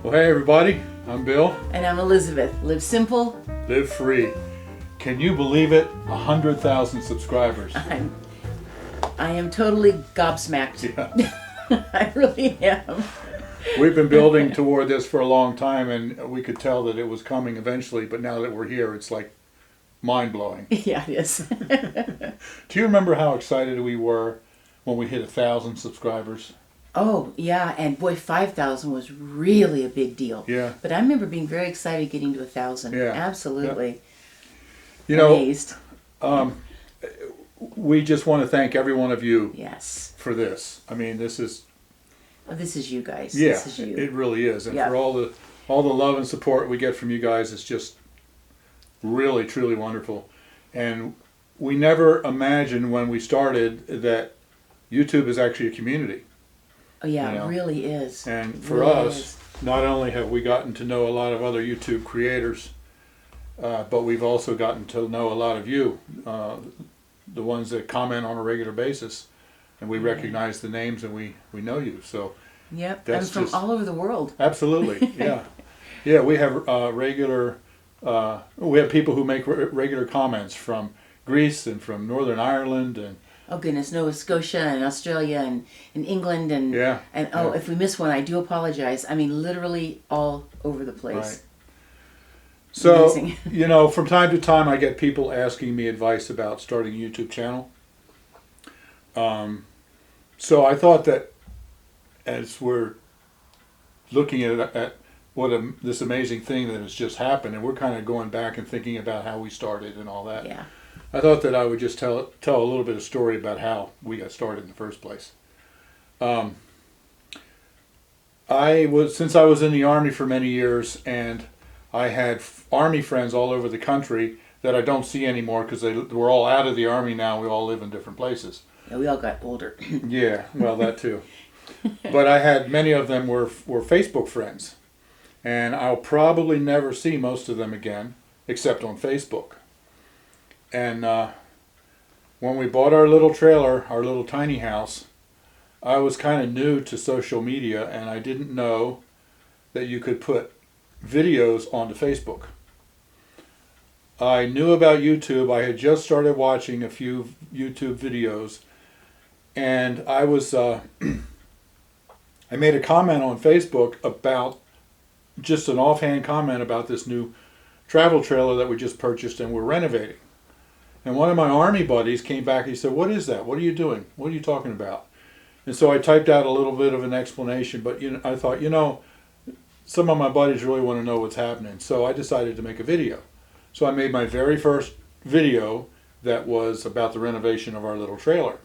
Well, hey everybody, I'm Bill. And I'm Elizabeth. Live simple. Live free. Can you believe it? 100,000 subscribers. I am totally gobsmacked. Yeah. I really am. We've been building toward this for a long time, and we could tell that it was coming eventually, but now that we're here, it's like mind-blowing. Yeah, it is. Do you remember how excited we were when we hit 1,000 subscribers? Oh, yeah, and boy, 5,000 was really a big deal. Yeah. But I remember being very excited getting to 1,000. Yeah. Absolutely. You know, Amazed. we just want to thank every one of you Yes. for this. I mean, this is, Oh, this is you guys. yeah, This is you. it really is. And Yeah. for all the love and support we get from you guys, it's just really, truly wonderful. And we never imagined when we started that YouTube is actually a community. Oh, yeah, you know. it really is. And It for really us, is. not only have we gotten to know a lot of other YouTube creators, but we've also gotten to know a lot of you, the ones that comment on a regular basis. And we recognize the names and we know you. So Yep, that's and from just- all over the world. absolutely, yeah. Yeah, we have we have people who make regular comments from Greece and from Northern Ireland and Oh, goodness, Nova Scotia and Australia and England and, Yeah, and yeah. if we miss one, I do apologize. I mean, literally all over the place. Right. So, Amazing. you know, from time to time I get people asking me advice about starting a YouTube channel. So I thought that as we're looking at this amazing thing that has just happened, and we're kind of going back and thinking about how we started and all that, Yeah. I thought that I would just tell a little bit of story about how we got started in the first place. Since I was in the Army for many years, and I had Army friends all over the country that I don't see anymore because we're all out of the Army now. We all live in different places. Yeah, we all got older. Yeah, well, that too. But I had many of them were Facebook friends, and I'll probably never see most of them again, except on Facebook. And when we bought our little trailer, our little tiny house, I was kind of new to social media, and I didn't know that you could put videos onto Facebook. I knew about YouTube. I had just started watching a few YouTube videos, and I was I made a comment on Facebook about just an offhand comment about this new travel trailer that we just purchased and we're renovating. And one of my Army buddies came back and he said, "What is that? What are you doing? What are you talking about?" And so I typed out a little bit of an explanation, but I thought, some of my buddies really want to know what's happening. So I decided to make a video. So I made my very first video that was about the renovation of our little trailer.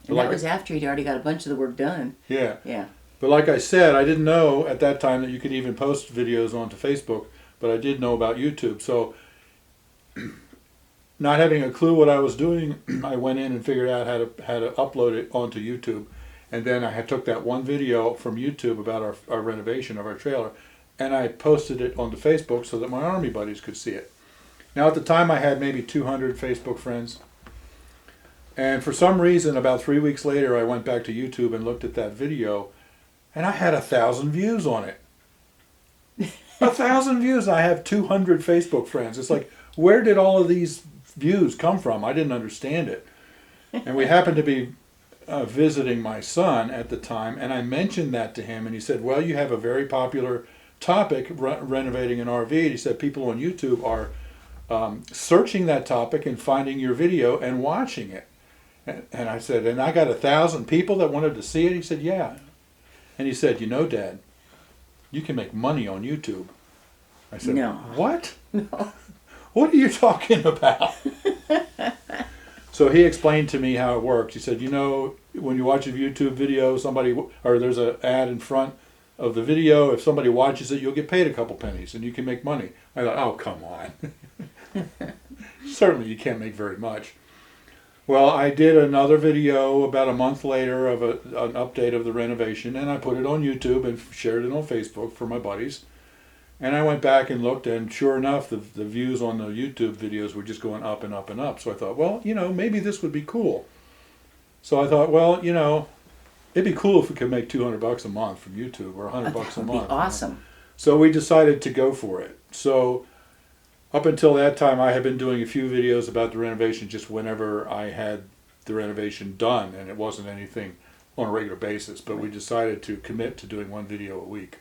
And that was after he'd already got a bunch of the work done. Yeah. Yeah. But like I said, I didn't know at that time that you could even post videos onto Facebook, but I did know about YouTube. So not having a clue what I was doing, I went in and figured out how to upload it onto YouTube. And then I took that one video from YouTube about our renovation of our trailer, and I posted it onto Facebook so that my Army buddies could see it. Now at the time I had maybe 200 Facebook friends. And for some reason, about 3 weeks later, I went back to YouTube and looked at that video, and I had 1,000 views on it. 1,000 views. I have 200 Facebook friends. It's like, where did all of these views come from? I didn't understand it. And we happened to be visiting my son at the time, and I mentioned that to him, and he said, "Well, you have a very popular topic, renovating an RV." He said people on YouTube are searching that topic and finding your video and watching it. And I said, "And I got 1,000 people that wanted to see it?" He said, "Yeah." And he said, "Dad, you can make money on YouTube." I said, No. "What? No. What are you talking about?" So he explained to me how it works. He said, when you watch a YouTube video, there's an ad in front of the video. If somebody watches it, you'll get paid a couple pennies and you can make money. I thought, oh, come on. Certainly you can't make very much. Well, I did another video about a month later of an update of the renovation, and I put it on YouTube and shared it on Facebook for my buddies. And I went back and looked, and sure enough, the views on the YouTube videos were just going up and up and up. So I thought, well, maybe this would be cool. So I thought, well, it'd be cool if we could make $200 a month from YouTube or $100 a month. That would be awesome. So we decided to go for it. So up until that time, I had been doing a few videos about the renovation just whenever I had the renovation done, and it wasn't anything on a regular basis. But we decided to commit to doing one video a week,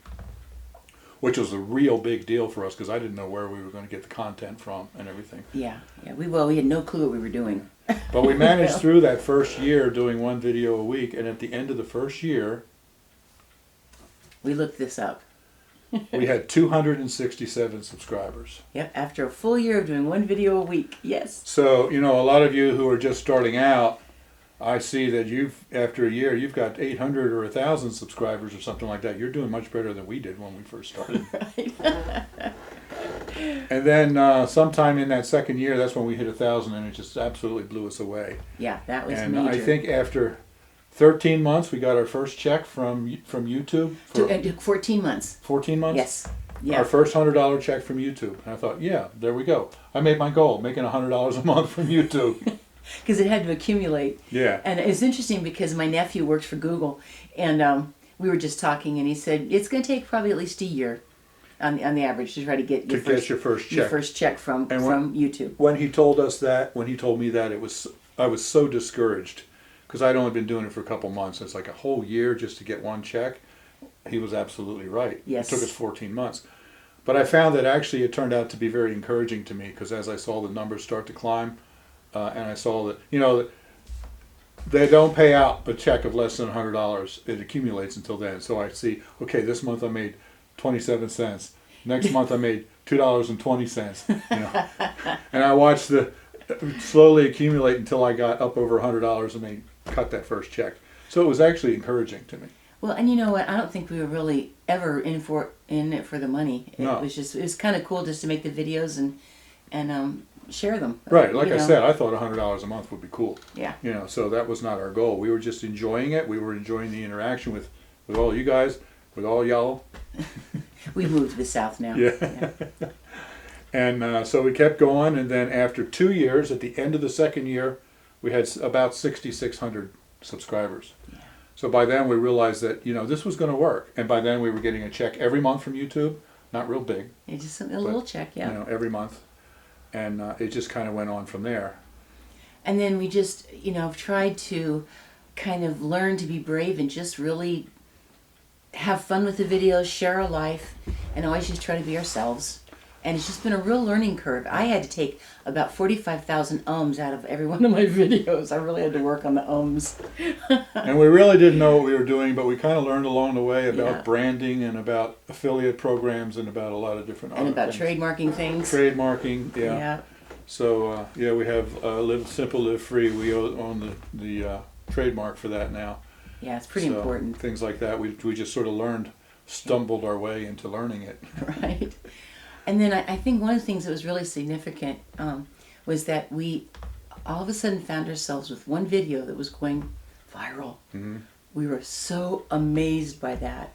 which was a real big deal for us because I didn't know where we were going to get the content from and everything. Yeah. We had no clue what we were doing. But we managed through that first year doing one video a week, and at the end of the first year, We looked this up. we had 267 subscribers. Yep, after a full year of doing one video a week. Yes. So, you know, a lot of you who are just starting out, I see that after a year, you've got 800 or 1,000 subscribers or something like that. You're doing much better than we did when we first started. Right. And then sometime in that second year, that's when we hit 1,000, and it just absolutely blew us away. Yeah, that was And major. I think after 13 months, we got our first check from YouTube. For 14 months. 14 months? Yes. Yeah. Our first $100 check from YouTube. And I thought, yeah, there we go. I made my goal, making $100 a month from YouTube. Because it had to accumulate. Yeah. And it's interesting because my nephew works for Google, and we were just talking, and he said it's going to take probably at least a year on the average to try to get your first check from YouTube. When he told us that, when he told me that, I was so discouraged because I'd only been doing it for a couple months. It's like a whole year just to get one check. He was absolutely right. Yes. It took us 14 months. But I found that actually it turned out to be very encouraging to me because as I saw the numbers start to climb, and I saw that, you know, they don't pay out a check of less than $100. It accumulates until then. So I see, okay, this month I made 27 cents. Next month I made $2.20. You know, and I watched the slowly accumulate until I got up over $100 and they cut that first check. So it was actually encouraging to me. Well, and you know what? I don't think we were really ever in it for the money. It No. was kind of cool just to make the videos and share them. Right, like you I know. said, I thought $100 a month would be cool. Yeah. You know, so that was not our goal. We were just enjoying it. We were enjoying the interaction with all you guys, with all y'all. We moved to the south now. Yeah. And so we kept going, and then after 2 years, at the end of the second year, we had about 6,600 subscribers. Yeah. So by then we realized that, you know, this was going to work. And by then we were getting a check every month from YouTube, not real big, It's just a little check, yeah. you know, every month. And it just kind of went on from there. And then we just, tried to kind of learn to be brave and just really have fun with the videos, share our life, and always just try to be ourselves. And it's just been a real learning curve. I had to take about 45,000 ums out of every one of my videos. I really had to work on the ums. And we really didn't know what we were doing, but we kind of learned along the way about Yeah. branding and about affiliate programs and about a lot of different And other about things. trademarking things. Trademarking, yeah. Yeah. So, we have Live Simple, Live Free. We own the trademark for that now. Yeah, it's pretty So, important. Things like that. We just sort of stumbled our way into learning it. Right. And then I think one of the things that was really significant was that we all of a sudden found ourselves with one video that was going viral. Mm-hmm. We were so amazed by that.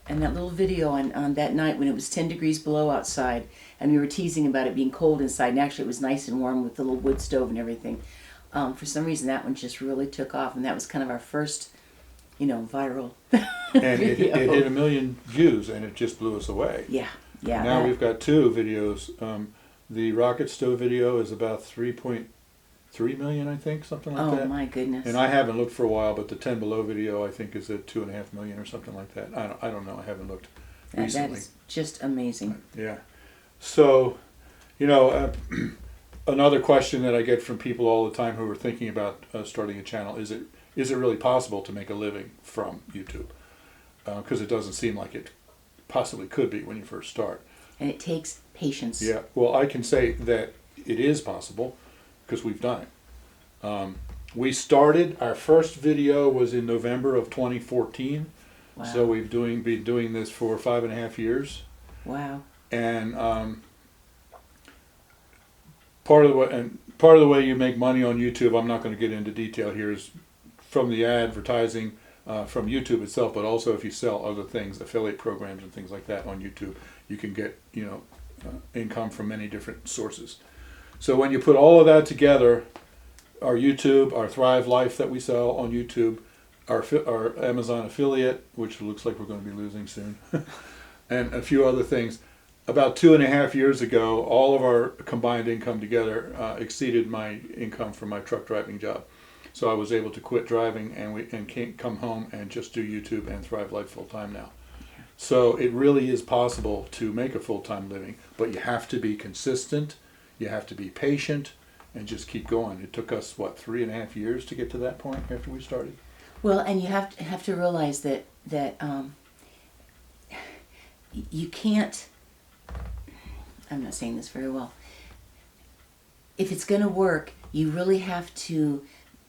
And that little video on that night when it was 10 degrees below outside, and we were teasing about it being cold inside, and actually it was nice and warm with the little wood stove and everything. For some reason, that one just really took off, and that was kind of our first, viral And it video. hit 1 million views, and it just blew us away. Yeah, yeah. Now that- we've got 2 videos. The rocket stove video is about 3.3 million, I think, something like Oh that. my goodness. And I haven't looked for a while, but the 10 below video I think is at 2.5 million or something like that. I don't know. I haven't looked that recently. is just amazing. Yeah. So, another question that I get from people all the time who are thinking about starting a channel is it really possible to make a living from YouTube? Because it doesn't seem like it possibly could be when you first start. And it takes patience. Yeah. Well, I can say that it is possible because we've done it. We started, our first video was in November of 2014. Wow. So we've been doing this for 5.5 years. Wow. And part of the way you make money on YouTube, I'm not going to get into detail here, is from the advertising from YouTube itself, but also if you sell other things, affiliate programs and things like that on YouTube, you can get income from many different sources. So when you put all of that together, our YouTube, our Thrive Life that we sell on YouTube, our Amazon affiliate, which looks like we're going to be losing soon, and a few other things. About 2.5 years ago, all of our combined income together exceeded my income from my truck driving job. So I was able to quit driving and can't come home and just do YouTube and Thrive Life full time now. So it really is possible to make a full-time living, but you have to be consistent, you have to be patient, and just keep going. It took us, 3.5 years to get to that point after we started? Well, and you have to realize that you can't. I'm not saying this very well. If it's going to work, you really have to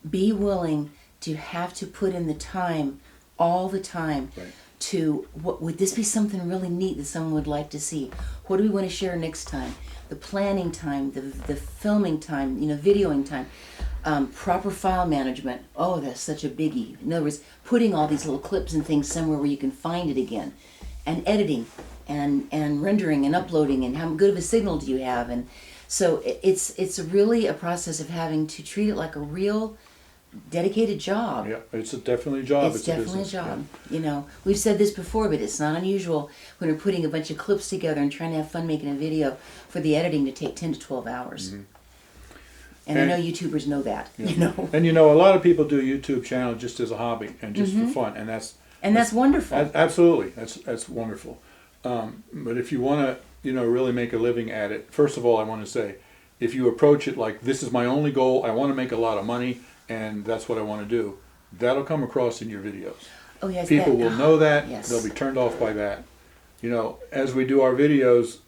be willing to have to put in the time, all the time. Right. To what would this be something really neat that someone would like to see? What do we want to share next time? The planning time, the filming time, videoing time, proper file management. Oh, that's such a biggie. In other words, putting all these little clips and things somewhere where you can find it again, and editing, and rendering and uploading, and how good of a signal do you have? And so it's really a process of having to treat it like a real dedicated job. Yeah, it's definitely a job. It's definitely a job. Yeah. We've said this before, but it's not unusual when we're putting a bunch of clips together and trying to have fun making a video for the editing to take 10 to 12 hours. Mm-hmm. And I know YouTubers know that. Yeah. And a lot of people do YouTube channel just as a hobby and just for fun, and that's wonderful. Absolutely, that's wonderful. But if you want to, really make a living at it, first of all, I want to say, if you approach it like this is my only goal, I want to make a lot of money, and that's what I want to do, that'll come across in your videos. Oh yes, people will know that. Yes. They'll be turned off by that. As we do our videos,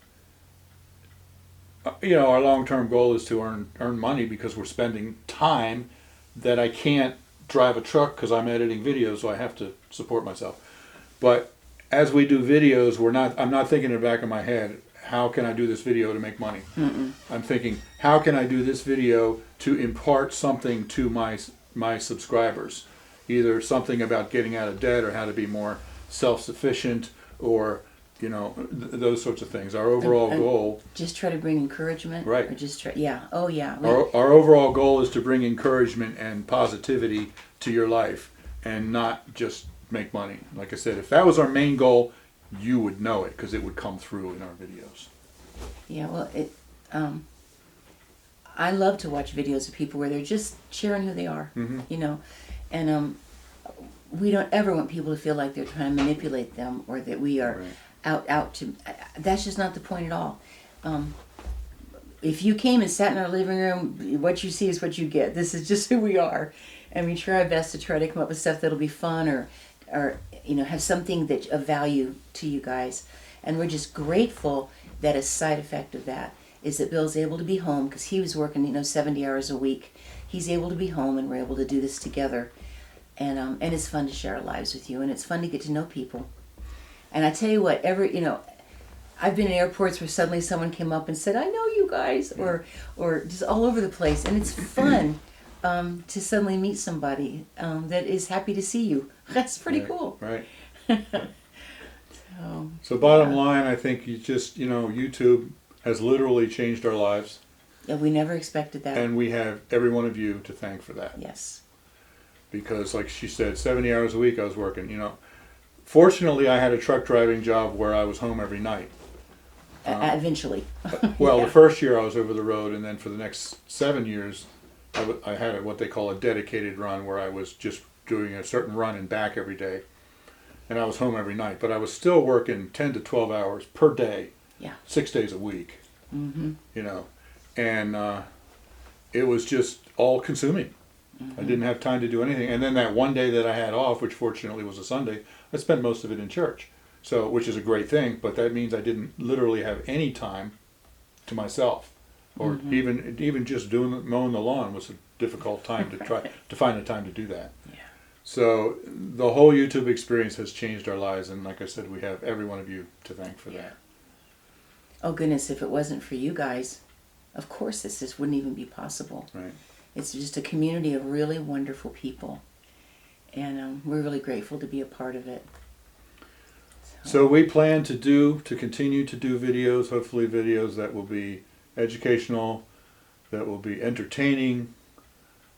our long-term goal is to earn money because we're spending time that I can't drive a truck because I'm editing videos, so I have to support myself. But as we do videos, I'm not thinking in the back of my head, how can I do this video to make money? Mm-mm. I'm thinking, how can I do this video to impart something to my subscribers? Either something about getting out of debt, or how to be more self-sufficient, or those sorts of things. Our overall goal. Just try to bring encouragement. Right. Or just try. Yeah. Oh yeah. Our overall goal is to bring encouragement and positivity to your life, and not just make money. Like I said, if that was our main goal, you would know it because it would come through in our videos. Yeah. Well, I love to watch videos of people where they're just sharing who they are. Mm-hmm. And we don't ever want people to feel like they're trying to manipulate them, or that we are. Right. Out to, that's just not the point at all. If you came and sat in our living room, what you see is what you get. This is just who we are, and we try our best to try to come up with stuff that'll be fun, or have something that of value to you guys. And we're just grateful that a side effect of that is that Bill's able to be home, because he was working 70 hours a week. He's able to be home, and we're able to do this together, and it's fun to share our lives with you, and it's fun to get to know people. And I tell you what, I've been in airports where suddenly someone came up and said, "I know you guys," or just all over the place, and it's fun to suddenly meet somebody that is happy to see you. That's pretty cool. Right. So bottom line, I think YouTube has literally changed our lives. Yeah, we never expected that. And we have every one of you to thank for that. Yes. Because, like she said, 70 hours a week I was working. Fortunately, I had a truck driving job where I was home every night. Eventually. Well, the first year I was over the road, and then for the next 7 years, I had what they call a dedicated run, where I was just doing a certain run and back every day. And I was home every night. But I was still working 10 to 12 hours per day, 6 days a week. Mm-hmm. And it was just all consuming. Mm-hmm. I didn't have time to do anything. And then that one day that I had off, which fortunately was a Sunday, I spent most of it in church. So, which is a great thing, but that means I didn't literally have any time to myself. Or even just mowing the lawn was a difficult time to try to find the time to do that. Yeah. So the whole YouTube experience has changed our lives, and like I said, we have every one of you to thank for that. Oh goodness, if it wasn't for you guys, of course this wouldn't even be possible. Right. It's just a community of really wonderful people, and we're really grateful to be a part of it. So we plan to continue to do videos, hopefully videos that will be educational, that will be entertaining.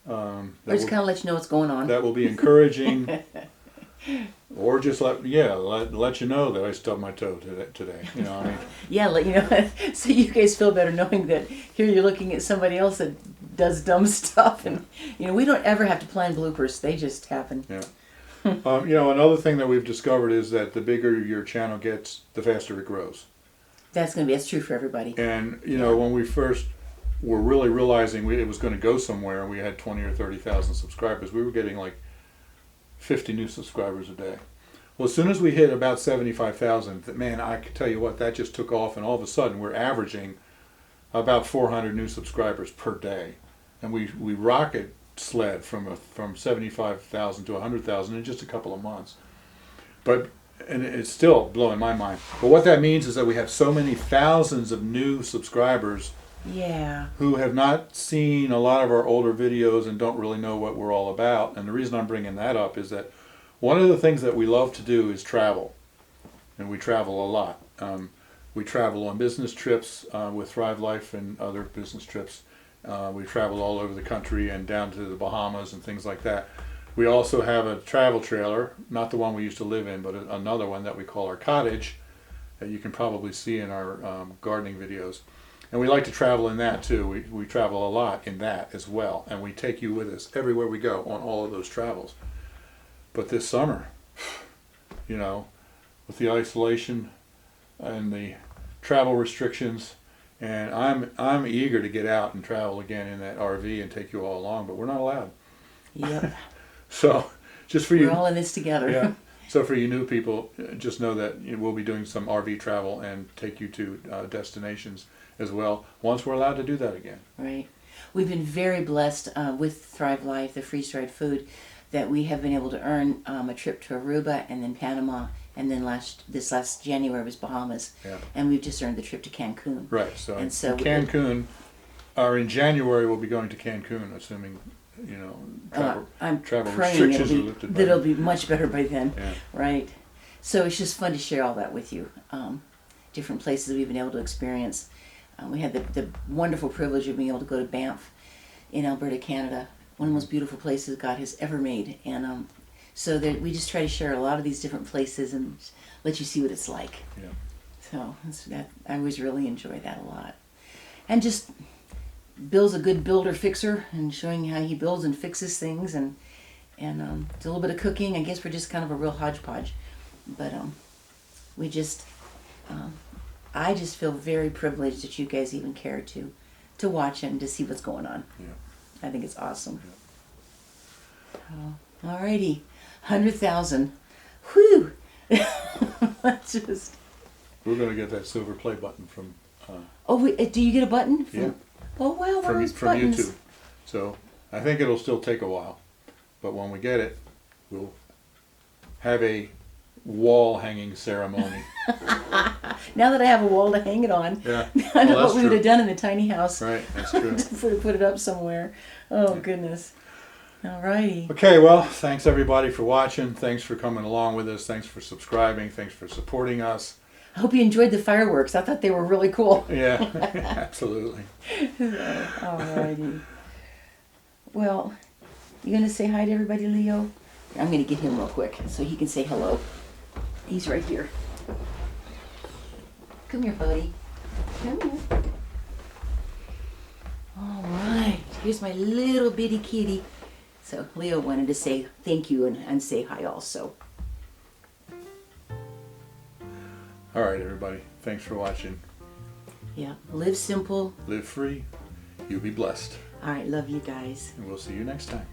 We're just kind of let you know what's going on. That will be encouraging. Or just let you know that I stubbed my toe today. You know, I mean, Yeah, let you know, so you guys feel better knowing that here you're looking at somebody else that does dumb stuff, and we don't ever have to plan bloopers; they just happen. yeah. Another thing that we've discovered is that the bigger your channel gets, the faster it grows. That's true for everybody. And when we first were really realizing it was going to go somewhere, and we had 20 or 30,000 subscribers, we were getting like 50 new subscribers a day. Well, as soon as we hit about 75,000, man, I can tell you what, that just took off, and all of a sudden we're averaging about 400 new subscribers per day, and we rocket sled from 75,000 to 100,000 in just a couple of months. And it's still blowing my mind. But what that means is that we have so many thousands of new subscribers who have not seen a lot of our older videos and don't really know what we're all about. And the reason I'm bringing that up is that one of the things that we love to do is travel. And we travel a lot. We travel on business trips with Thrive Life and other business trips. We travel all over the country and down to the Bahamas and things like that. We also have a travel trailer, not the one we used to live in, but another one that we call our cottage, that you can probably see in our gardening videos. And we like to travel in that too. We travel a lot in that as well. And we take you with us everywhere we go on all of those travels. But this summer, with the isolation and the travel restrictions, and I'm eager to get out and travel again in that RV and take you all along, but we're not allowed. Yep. So, just for you, we're all in this together. Yeah. So for you new people, just know that we'll be doing some RV travel and take you to destinations as well once we're allowed to do that again. Right. We've been very blessed with Thrive Life, the freeze-dried food, that we have been able to earn a trip to Aruba and then Panama, and then this last January was Bahamas. Yeah. And we've just earned the trip to Cancun. Right. So, in Cancun, or in January we'll be going to Cancun, assuming I'm travel praying restrictions are lifted. it'll be much better by then. Yeah. Right. So it's just fun to share all that with you. Different places we've been able to experience. We had the wonderful privilege of being able to go to Banff in Alberta, Canada. One of the most beautiful places God has ever made. And so we just try to share a lot of these different places and let you see what it's like. Yeah. So I always really enjoy that a lot. And just Bill's a good builder fixer, and showing how he builds and fixes things, and a little bit of cooking. I guess we're just kind of a real hodgepodge, but we just I just feel very privileged that you guys even care to watch and to see what's going on. Yeah. I think it's awesome. Yeah. Alrighty, 100,000. Whew. That's just. We're going to get that silver play button from. Do you get a button? Yeah. Oh wow, where are from buttons? YouTube. So I think it'll still take a while, but when we get it, we'll have a wall hanging ceremony. Now that I have a wall to hang it on, Yeah. I know what we would have done in the tiny house. Right, that's true. to put it up somewhere. Oh goodness. Alrighty. Okay, well, thanks everybody for watching. Thanks for coming along with us. Thanks for subscribing. Thanks for supporting us. I hope you enjoyed the fireworks. I thought they were really cool. Yeah, absolutely. Alrighty. Well, you gonna say hi to everybody, Leo? I'm gonna get him real quick so he can say hello. He's right here. Come here, buddy. Come here. Alright, here's my little bitty kitty. So Leo wanted to say thank you and say hi also. All right, everybody. Thanks for watching. Yeah, live simple. Live free. You be blessed. Alright, love you guys. And we'll see you next time.